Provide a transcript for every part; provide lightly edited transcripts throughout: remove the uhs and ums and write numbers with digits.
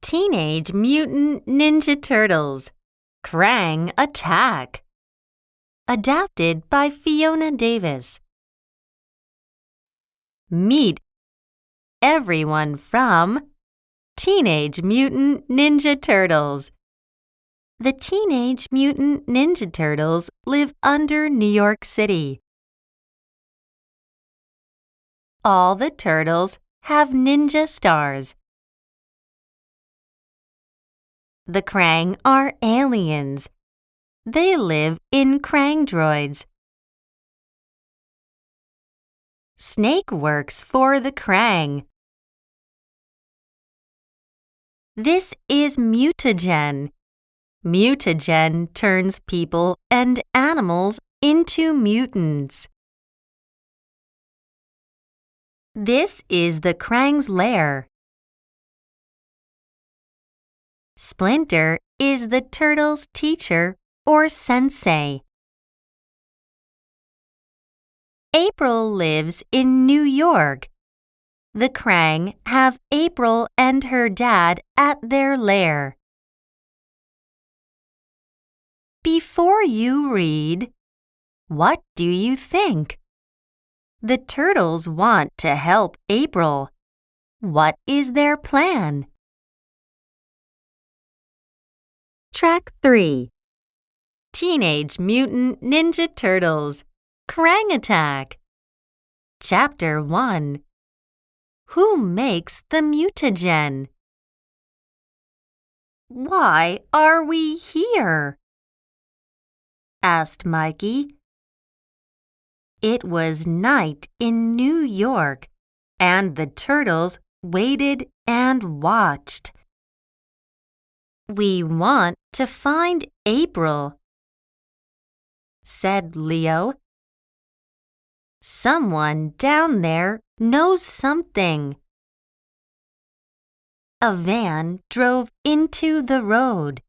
Teenage Mutant Ninja Turtles Krang Attack. Adapted by Fiona Davis. Meet everyone from Teenage Mutant Ninja Turtles. The Teenage Mutant Ninja Turtles live under New York City. All the turtles have ninja stars. The Krang are aliens. They live in Krang droids. Snake works for the Krang. This is mutagen. Mutagen turns people and animals into mutants. This is the Krang's lair. Splinter is the turtle's teacher or sensei. April lives in New York. The Krang have April and her dad at their lair. Before you read, what do you think? The turtles want to help April. What is their plan? Track 3. Teenage Mutant Ninja Turtles Krang Attack. Chapter 1. Who makes the mutagen? Why are we here? Asked Mikey. It was night in New York, and the turtles waited and watched. We want to find April, said Leo. Someone down there knows something. A van drove into the road.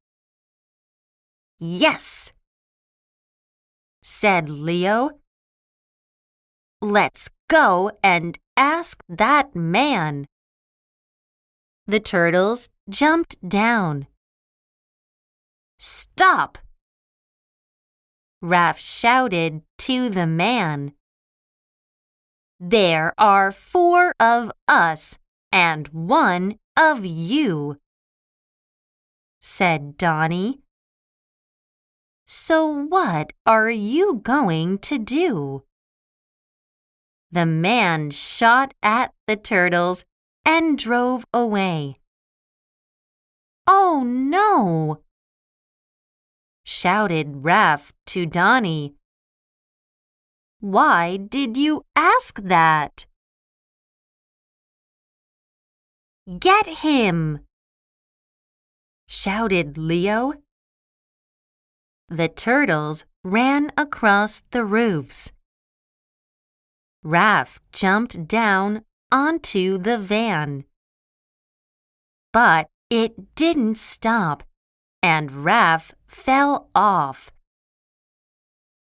Yes, said Leo. Let's go and ask that man. The turtles jumped down. Stop! Raph shouted to the man. There are 4 of us and 1 of you, said Donnie. So what are you going to do? The man shot at the turtles and drove away. Oh no! Shouted Raph to Donnie. Why did you ask that? Get him! Shouted Leo. The turtles ran across the roofs. Raph jumped down onto the van. But it didn't stop, and Raph fell off.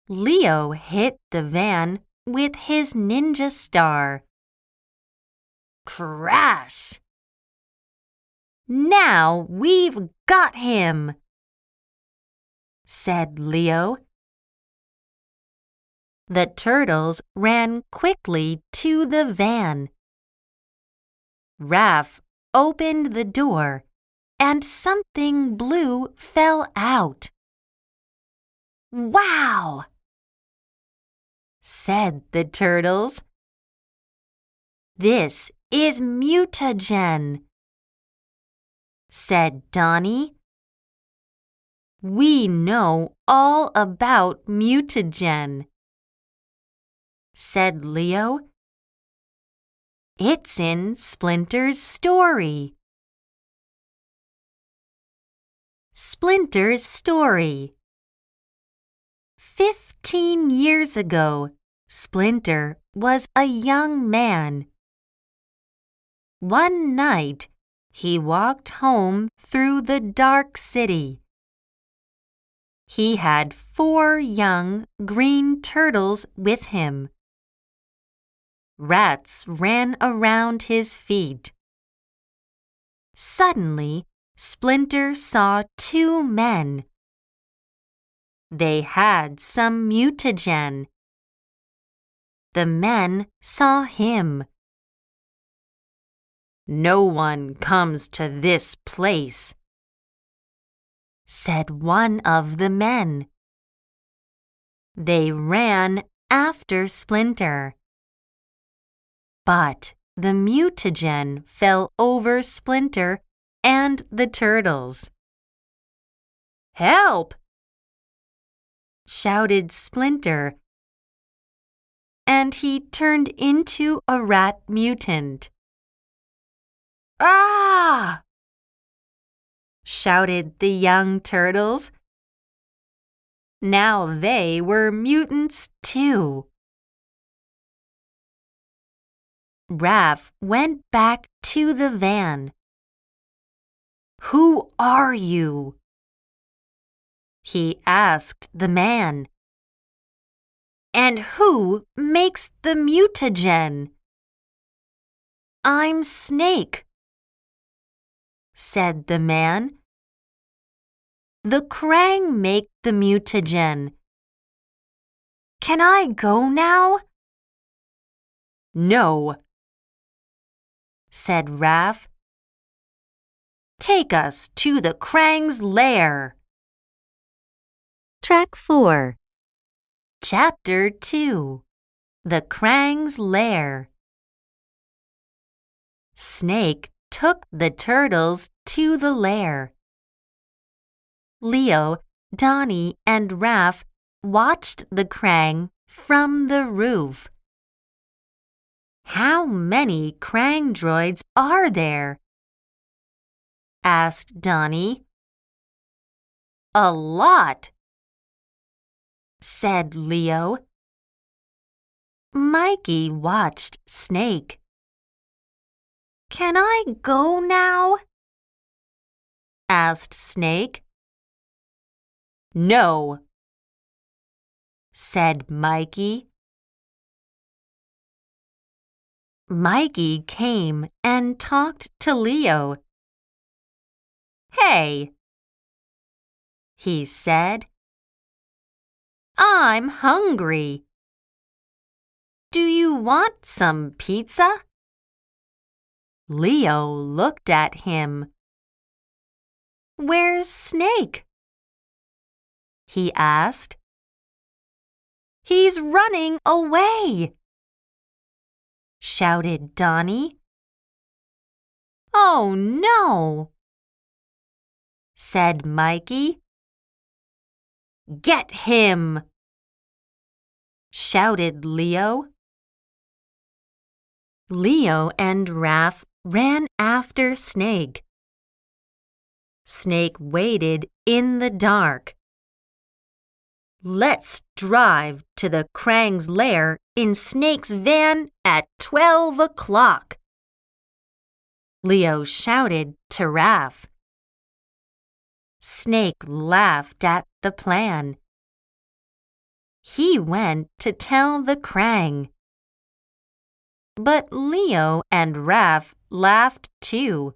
Leo hit the van with his ninja star. Crash! Now we've got him, said Leo. The turtles ran quickly to the van. Raph opened the door, and something blue fell out. Wow! Said the turtles. This is mutagen, said Donnie. We know all about mutagen, said Leo. It's in Splinter's story. Splinter's story. 15 years ago, Splinter was a young man. One night, he walked home through the dark city. He had 4 young green turtles with him. Rats ran around his feet. Suddenly, Splinter saw two men. They had some mutagen. The men saw him. "No one comes to this place," said one of the men. They ran after Splinter. But the mutagen fell over Splinter and the turtles. "Help!" shouted Splinter, and he turned into a rat mutant. "Ah!" shouted the young turtles. Now they were mutants too. Raph went back to the van. "Who are you?" he asked the man. "And who makes the mutagen?" "I'm Snake," said the man. "The Krang make the mutagen. Can I go now?" "No," said Raph. "Take us to the Krang's lair." Track 4. Chapter 2. The Krang's Lair. Snake took the turtles to the lair. Leo, Donnie, and Raph watched the Krang from the roof. "How many Krang droids are there?" asked Donnie. "A lot," said Leo. Mikey watched Snake. "Can I go now?" asked Snake. "No," said Mikey. Mikey came and talked to Leo. "Hey," he said, "I'm hungry. Do you want some pizza?" Leo looked at him. "Where's Snake?" he asked. "He's running away!" shouted Donnie. "Oh no!" said Mikey. "Get him!" shouted Leo. Leo and Raph ran after Snake. Snake waited in the dark. "Let's drive to the Krang's lair in Snake's van at 12 o'clock," Leo shouted to Raph. Snake laughed at the plan. He went to tell the Krang. But Leo and Raph laughed too.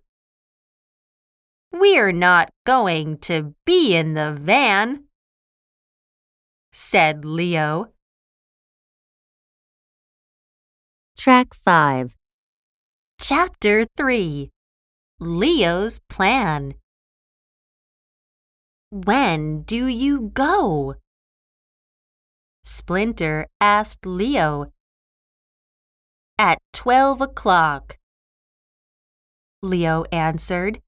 "We're not going to be in the van," said Leo. Track 5. Chapter 3. Leo's Plan. "When do you go?" Splinter asked Leo. "At 12 o'clock," Leo answered.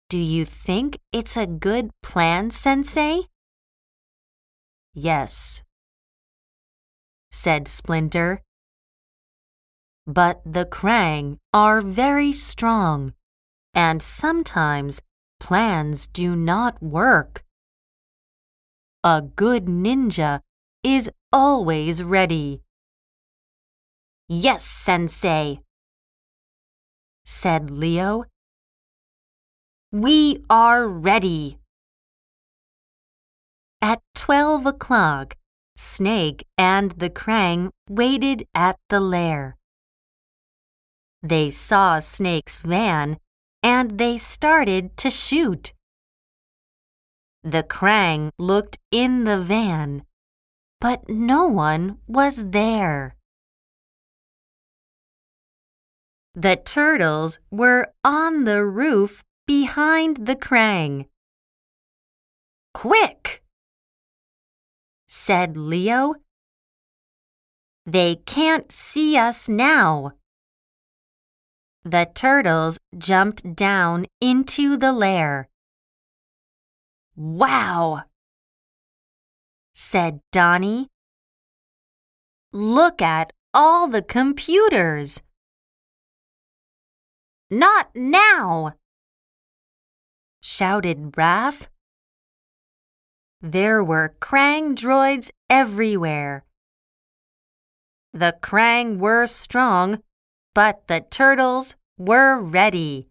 "Do you think it's a good plan, Sensei?" "Yes," said Splinter. "But the Krang are very strong, and sometimes plans do not work. A good ninja is always ready." "Yes, Sensei," said Leo. "We are ready." At 12 o'clock, Snake and the Krang waited at the lair. They saw Snake's van and they started to shoot. The Krang looked in the van, but no one was there. The turtles were on the roof behind the Krang. "Quick!" said Leo. "They can't see us now." The turtles jumped down into the lair. "Wow!" said Donnie. "Look at all the computers." "Not now!" shouted Raph. There were Krang droids everywhere. The Krang were strong, but the turtles were ready.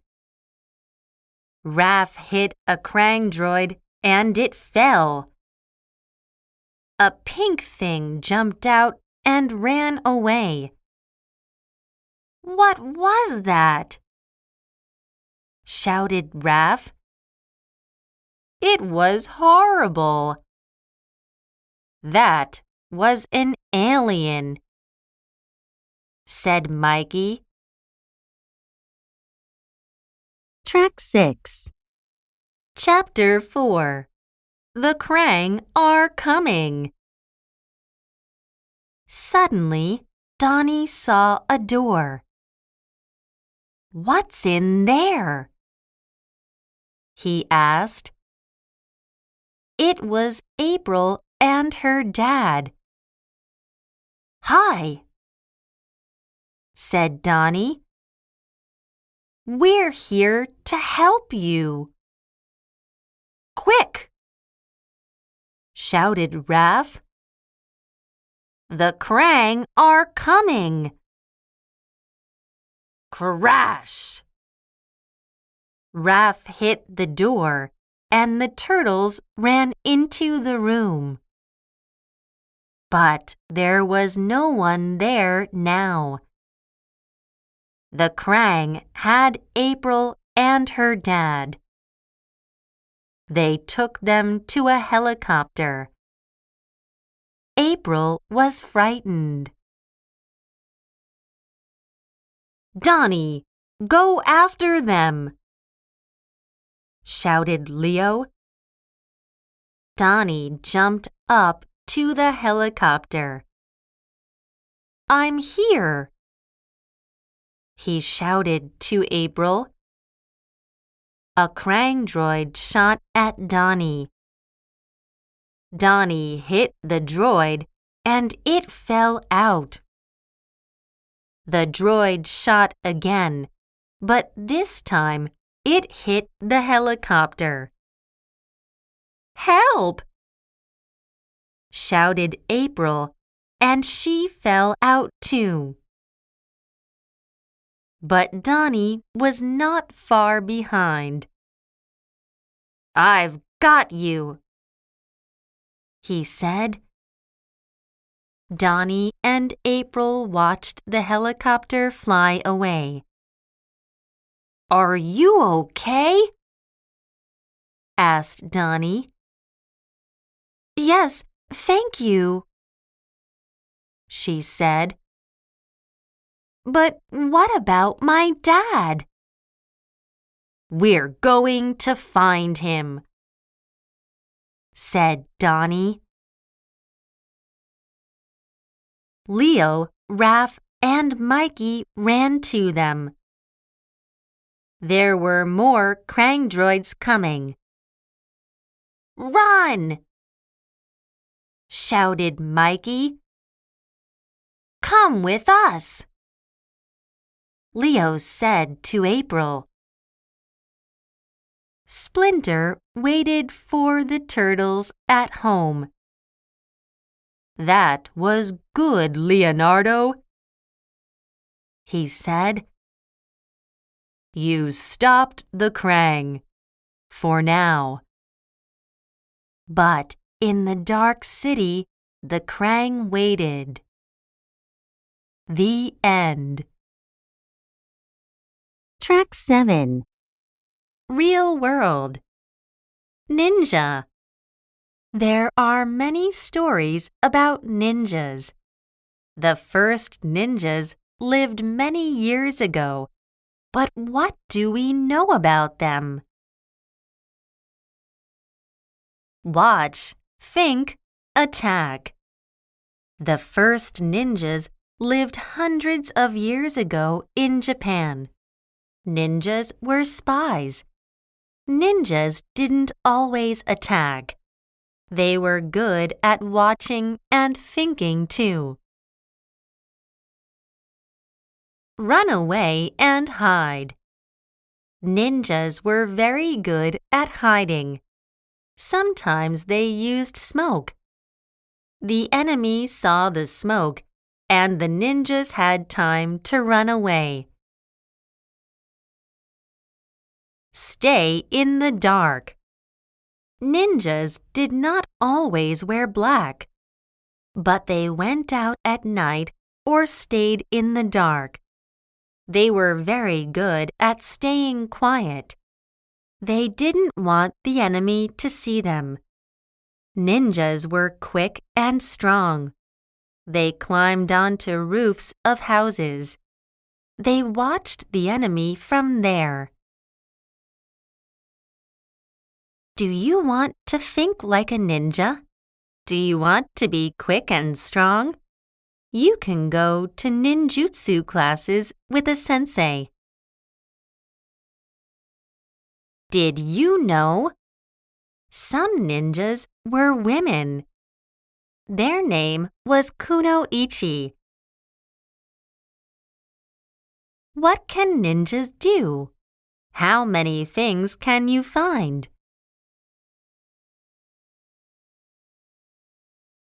Raph hit a Krang droid and it fell. A pink thing jumped out and ran away. "What was that?" shouted Raph. "It was horrible." "That was an alien," said Mikey. Track 6. Chapter 4. The Krang are coming. Suddenly, Donnie saw a door. "What's in there?" he asked. It was April and her dad. "Hi," said Donnie. "We're here to help you." "Quick!" shouted Raph. "The Krang are coming." Crash! Raph hit the door, and the turtles ran into the room. But there was no one there now. The Krang had April and her dad. They took them to a helicopter. April was frightened. "Donnie, go after them!" shouted Leo. Donnie jumped up to the helicopter. "I'm here!" he shouted to April. A Krang droid shot at Donnie. Donnie hit the droid and it fell out. The droid shot again, but this time it hit the helicopter. "Help!" shouted April, and she fell out too. But Donnie was not far behind. "I've got you," he said. Donnie and April watched the helicopter fly away. "Are you okay?" asked Donnie. "Yes, thank you," she said. "But what about my dad?" "We're going to find him," said Donnie. Leo, Raph, and Mikey ran to them. There were more Krang droids coming. "Run!" shouted Mikey. "Come with us," Leo said to April. Splinter waited for the turtles at home. "That was good, Leonardo," he said. "You stopped the Krang, for now." But in the dark city, the Krang waited. The end. Track 7. Real world. Ninja. There are many stories about ninjas. The first ninjas lived many years ago, but what do we know about them? Watch, think, attack. The first ninjas lived hundreds of years ago in Japan. Ninjas were spies. Ninjas didn't always attack. They were good at watching and thinking too. Run away and hide. Ninjas were very good at hiding. Sometimes they used smoke. The enemy saw the smoke, and the ninjas had time to run away. Stay in the dark. Ninjas did not always wear black, but they went out at night or stayed in the dark. They were very good at staying quiet. They didn't want the enemy to see them. Ninjas were quick and strong. They climbed onto roofs of houses. They watched the enemy from there. Do you want to think like a ninja? Do you want to be quick and strong? You can go to ninjutsu classes with a sensei. Did you know? Some ninjas were women. Their name was kunoichi. What can ninjas do? How many things can you find?